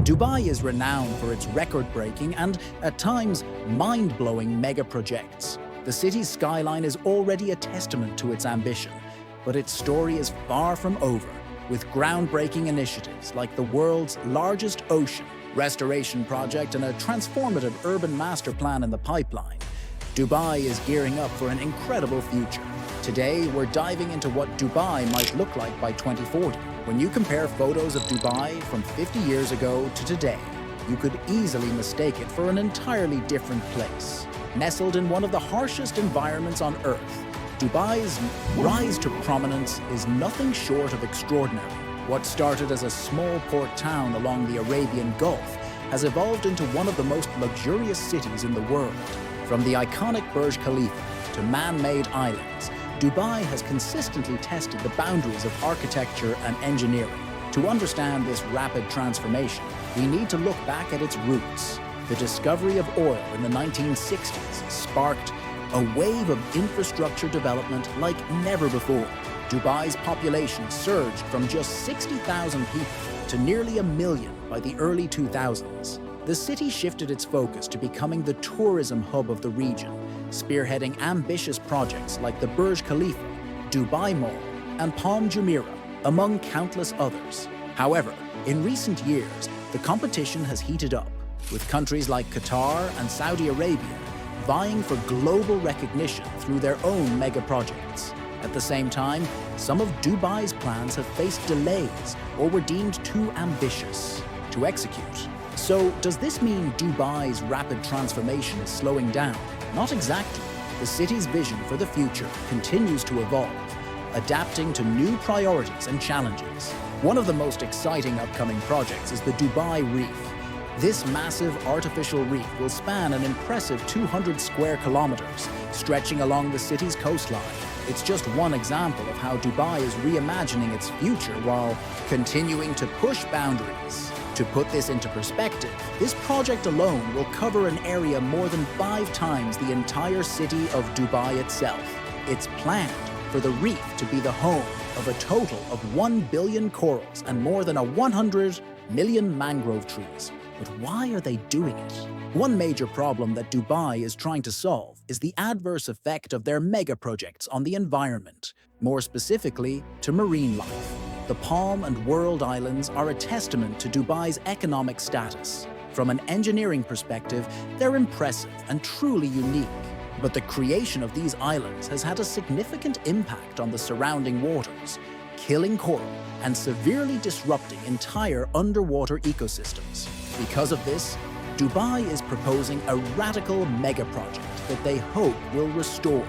Dubai is renowned for its record-breaking and, at times, mind-blowing mega-projects. The city's skyline is already a testament to its ambition, but its story is far from over, with groundbreaking initiatives like the world's largest ocean restoration project and a transformative urban master plan in the pipeline. Dubai is gearing up for an incredible future. Today, we're diving into what Dubai might look like by 2040. When you compare photos of Dubai from 50 years ago to today, you could easily mistake it for an entirely different place. Nestled in one of the harshest environments on Earth, Dubai's rise to prominence is nothing short of extraordinary. What started as a small port town along the Arabian Gulf has evolved into one of the most luxurious cities in the world. From the iconic Burj Khalifa to man-made islands, Dubai has consistently tested the boundaries of architecture and engineering. To understand this rapid transformation, we need to look back at its roots. The discovery of oil in the 1960s sparked a wave of infrastructure development like never before. Dubai's population surged from just 60,000 people to nearly 1 million by the early 2000s. The city shifted its focus to becoming the tourism hub of the region, spearheading ambitious projects like the Burj Khalifa, Dubai Mall, and Palm Jumeirah, among countless others. However, in recent years, the competition has heated up, with countries like Qatar and Saudi Arabia vying for global recognition through their own mega-projects. At the same time, some of Dubai's plans have faced delays or were deemed too ambitious to execute. So, does this mean Dubai's rapid transformation is slowing down? Not exactly. The city's vision for the future continues to evolve, adapting to new priorities and challenges. One of the most exciting upcoming projects is the Dubai Reef. This massive artificial reef will span an impressive 200 square kilometers, stretching along the city's coastline. It's just one example of how Dubai is reimagining its future while continuing to push boundaries. To put this into perspective, this project alone will cover an area more than 5 times the entire city of Dubai itself. It's planned for the reef to be the home of a total of 1 billion corals and more than 100 million mangrove trees. But why are they doing it? One major problem that Dubai is trying to solve is the adverse effect of their mega-projects on the environment, more specifically to marine life. The Palm and World Islands are a testament to Dubai's economic status. From an engineering perspective, they're impressive and truly unique. But the creation of these islands has had a significant impact on the surrounding waters, killing coral and severely disrupting entire underwater ecosystems. Because of this, Dubai is proposing a radical mega-project that they hope will restore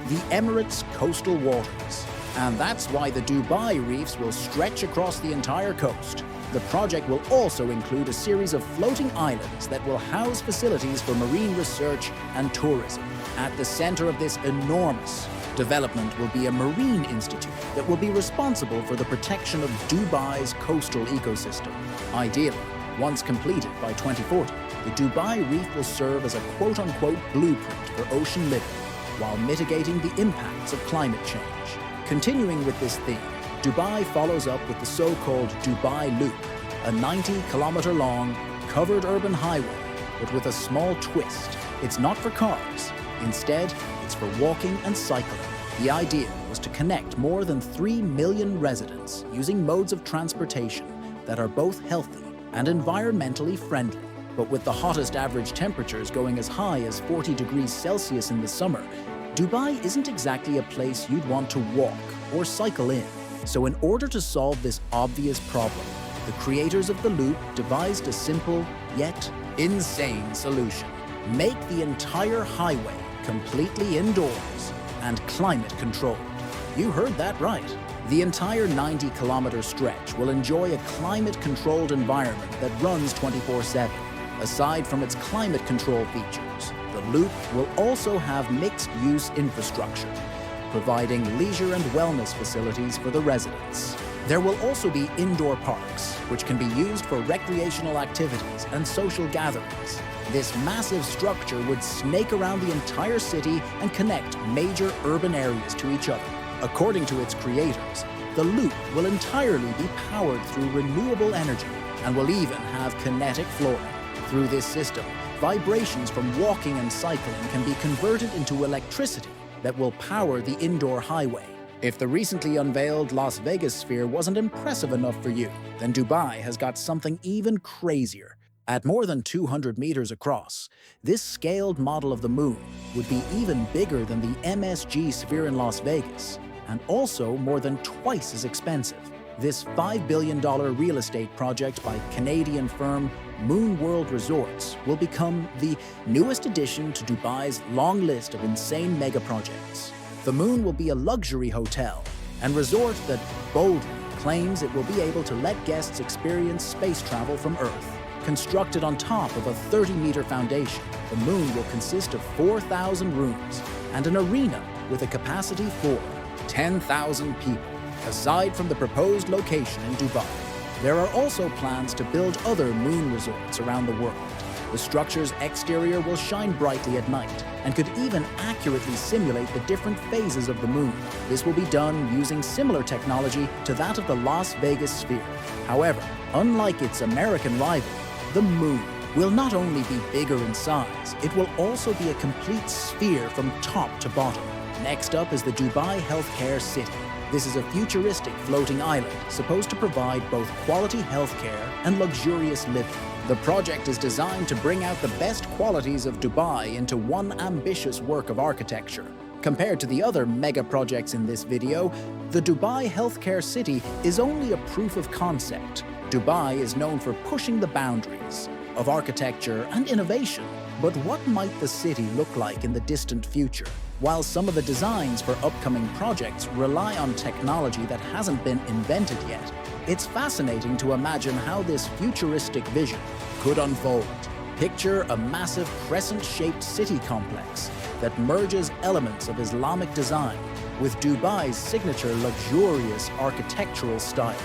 the Emirates' coastal waters. And that's why the Dubai Reefs will stretch across the entire coast. The project will also include a series of floating islands that will house facilities for marine research and tourism. At the center of this enormous development will be a marine institute that will be responsible for the protection of Dubai's coastal ecosystem. Ideally, once completed by 2040, the Dubai Reef will serve as a quote-unquote blueprint for ocean living, while mitigating the impacts of climate change. Continuing with this theme, Dubai follows up with the so-called Dubai Loop, a 90-kilometer-long, covered urban highway, but with a small twist. It's not for cars. Instead, it's for walking and cycling. The idea was to connect more than 3 million residents using modes of transportation that are both healthy and environmentally friendly. But with the hottest average temperatures going as high as 40 degrees Celsius in the summer, Dubai isn't exactly a place you'd want to walk or cycle in. So in order to solve this obvious problem, the creators of the loop devised a simple yet insane solution. Make the entire highway completely indoors and climate controlled. You heard that right. The entire 90-kilometer stretch will enjoy a climate-controlled environment that runs 24/7. Aside from its climate control features, the loop will also have mixed-use infrastructure, providing leisure and wellness facilities for the residents. There will also be indoor parks, which can be used for recreational activities and social gatherings. This massive structure would snake around the entire city and connect major urban areas to each other. According to its creators, the loop will entirely be powered through renewable energy, and will even have kinetic flooring. Through this system, vibrations from walking and cycling can be converted into electricity that will power the indoor highway. If the recently unveiled Las Vegas sphere wasn't impressive enough for you, then Dubai has got something even crazier. At more than 200 meters across, this scaled model of the moon would be even bigger than the MSG sphere in Las Vegas, and also more than twice as expensive. This $5 billion real estate project by Canadian firm Moon World Resorts will become the newest addition to Dubai's long list of insane mega projects. The moon will be a luxury hotel and resort that boldly claims it will be able to let guests experience space travel from Earth. Constructed on top of a 30-meter foundation, the moon will consist of 4,000 rooms and an arena with a capacity for 10,000 people. Aside from the proposed location in Dubai, there are also plans to build other moon resorts around the world. The structure's exterior will shine brightly at night and could even accurately simulate the different phases of the moon. This will be done using similar technology to that of the Las Vegas sphere. However, unlike its American rival, the moon will not only be bigger in size, it will also be a complete sphere from top to bottom. Next up is the Dubai Healthcare City. This is a futuristic floating island supposed to provide both quality healthcare and luxurious living. The project is designed to bring out the best qualities of Dubai into one ambitious work of architecture. Compared to the other mega projects in this video, the Dubai Healthcare City is only a proof of concept. Dubai is known for pushing the boundaries of architecture and innovation. But what might the city look like in the distant future? While some of the designs for upcoming projects rely on technology that hasn't been invented yet, it's fascinating to imagine how this futuristic vision could unfold. Picture a massive crescent-shaped city complex that merges elements of Islamic design with Dubai's signature luxurious architectural style.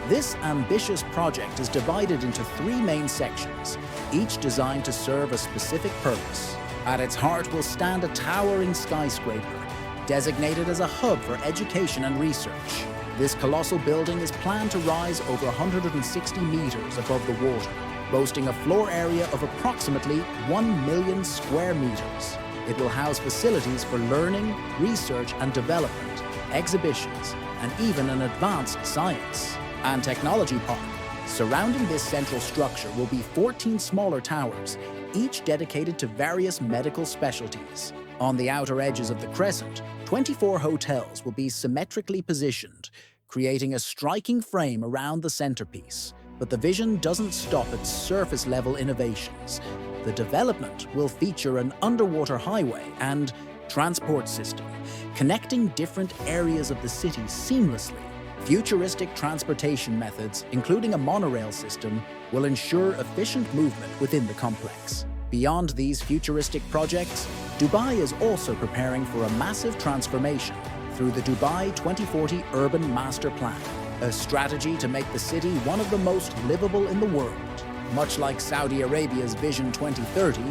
This ambitious project is divided into 3 main sections, each designed to serve a specific purpose. At its heart will stand a towering skyscraper, designated as a hub for education and research. This colossal building is planned to rise over 160 meters above the water, boasting a floor area of approximately 1 million square meters. It will house facilities for learning, research and development, exhibitions, and even an advanced science and technology park. Surrounding this central structure will be 14 smaller towers, each dedicated to various medical specialties. On the outer edges of the crescent, 24 hotels will be symmetrically positioned, creating a striking frame around the centerpiece. But the vision doesn't stop at surface-level innovations. The development will feature an underwater highway and transport system, connecting different areas of the city seamlessly. Futuristic transportation methods, including a monorail system, will ensure efficient movement within the complex. Beyond these futuristic projects, Dubai is also preparing for a massive transformation through the Dubai 2040 Urban Master Plan, a strategy to make the city one of the most livable in the world. Much like Saudi Arabia's Vision 2030,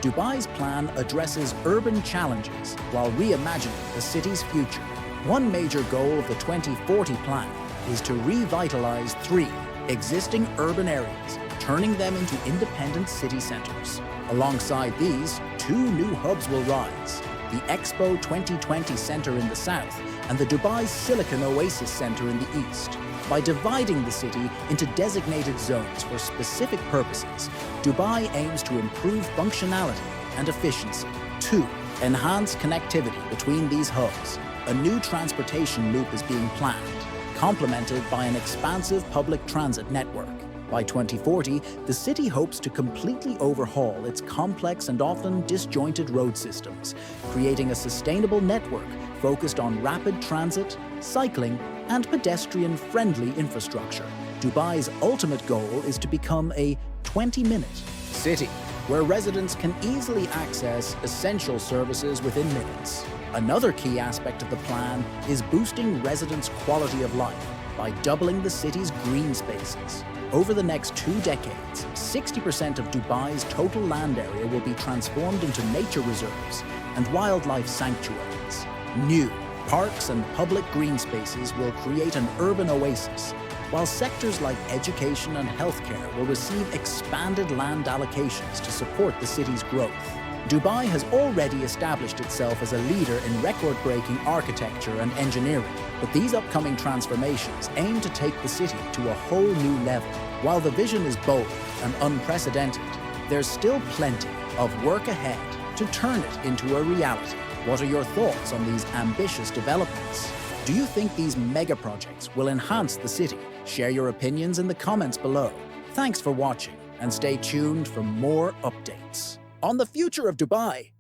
Dubai's plan addresses urban challenges while reimagining the city's future. One major goal of the 2040 plan is to revitalize 3 existing urban areas, turning them into independent city centers. Alongside these, 2 new hubs will rise: the Expo 2020 Center in the south and the Dubai Silicon Oasis Center in the east. By dividing the city into designated zones for specific purposes, Dubai aims to improve functionality and efficiency. 2. Enhance connectivity between these hubs. A new transportation loop is being planned, complemented by an expansive public transit network. By 2040, the city hopes to completely overhaul its complex and often disjointed road systems, creating a sustainable network focused on rapid transit, cycling, and pedestrian-friendly infrastructure. Dubai's ultimate goal is to become a 20-minute city, where residents can easily access essential services within minutes. Another key aspect of the plan is boosting residents' quality of life by doubling the city's green spaces. Over the next 2 decades, 60% of Dubai's total land area will be transformed into nature reserves and wildlife sanctuaries. New parks and public green spaces will create an urban oasis, while sectors like education and healthcare will receive expanded land allocations to support the city's growth. Dubai has already established itself as a leader in record-breaking architecture and engineering, but these upcoming transformations aim to take the city to a whole new level. While the vision is bold and unprecedented, there's still plenty of work ahead to turn it into a reality. What are your thoughts on these ambitious developments? Do you think these mega projects will enhance the city? Share your opinions in the comments below. Thanks for watching, and stay tuned for more updates on the future of Dubai.